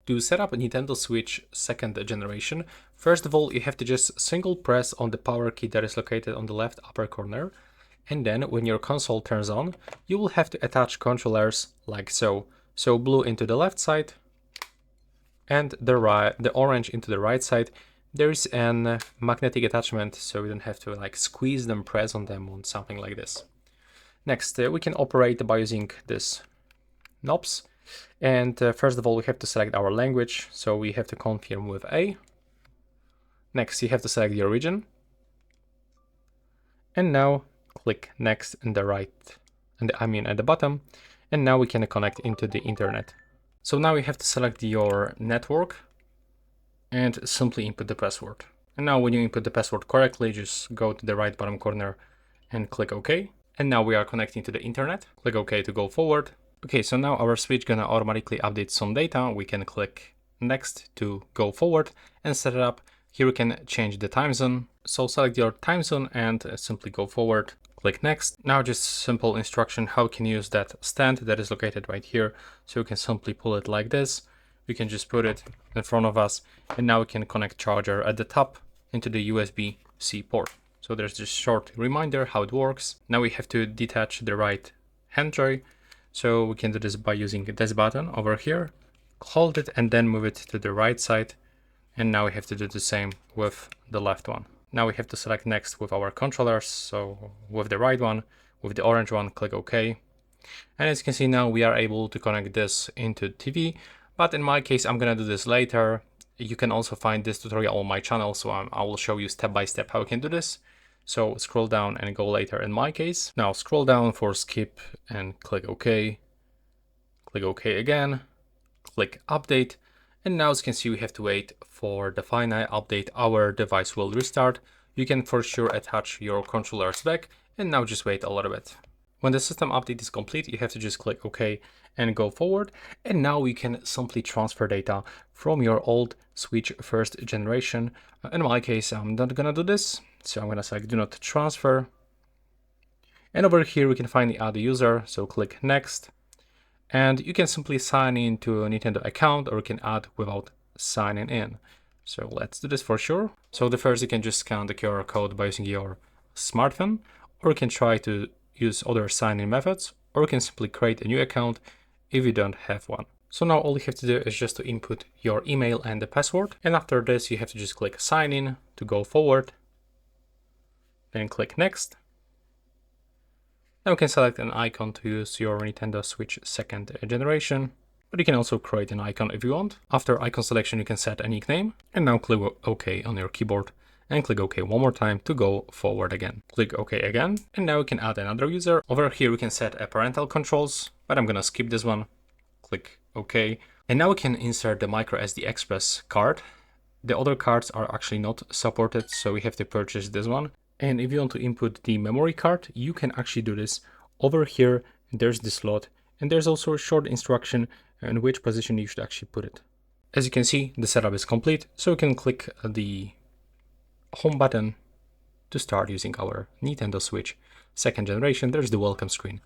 To set up a Nintendo Switch second generation, first of all, you have to just single press on the power key that is located on the left upper corner. And then when your console turns on, you will have to attach controllers like so. So blue into the left side and the orange into the right side. There is an magnetic attachment, so you don't have to like squeeze them, press on them, on something like this. Next, we can operate by using this knobs. And first of all, we have to select our language. So we have to confirm with A. Next, you have to select your region. And now click next in the right, at the bottom. And now we can connect into the internet. So now you have to select your network and simply input the password. And now when you input the password correctly, just go to the right bottom corner and click OK. And now we are connecting to the internet. Click OK to go forward. Okay, so now our switch gonna automatically update some data. We can click next to go forward and set it up. Here we can change the time zone. So select your time zone and simply go forward. Click next. Now just simple instruction how we can use that stand that is located right here. So you can simply pull it like this. We can just put it in front of us, and now we can connect charger at the top into the USB-C port. So there's this short reminder how it works. Now we have to detach the right hand joy. So we can do this by using this button over here, hold it and then move it to the right side. And now we have to do the same with the left one. Now we have to select next with our controllers. So with the right one, with the orange one, click OK. And as you can see now, we are able to connect this into TV. But in my case, I'm gonna do this later. You can also find this tutorial on my channel, so I will show you step by step how you can do this. So scroll down and go later in my case. Now scroll down for skip and click OK. Click OK again. Click update. And now as you can see, we have to wait for the final update. Our device will restart. You can for sure attach your controllers back, and now just wait a little bit. When the system update is complete, you have to just click OK and go forward. And now we can simply transfer data from your old Switch first generation. In my case, I'm not gonna do this. So I'm gonna select do not transfer. And over here, we can find the add user. So click next. And you can simply sign in to a Nintendo account, or you can add without signing in. So let's do this for sure. So the first, you can just scan the QR code by using your smartphone, or you can try to use other sign-in methods, or you can simply create a new account if you don't have one. So now all you have to do is just to input your email and the password. And after this, you have to just click sign in to go forward. Then click next. Now you can select an icon to use your Nintendo Switch second generation, but you can also create an icon if you want. After icon selection, you can set a nickname, and now click OK on your keyboard and click OK one more time to go forward again. Click OK again, and now you can add another user. Over here, we can set a parental controls, but I'm gonna skip this one. Click OK. And now we can insert the microSD Express card. The other cards are actually not supported, so we have to purchase this one. And if you want to input the memory card, you can actually do this. Over here, there's the slot, and there's also a short instruction in which position you should actually put it. As you can see, the setup is complete, so we can click the home button to start using our Nintendo Switch second generation. There's the welcome screen.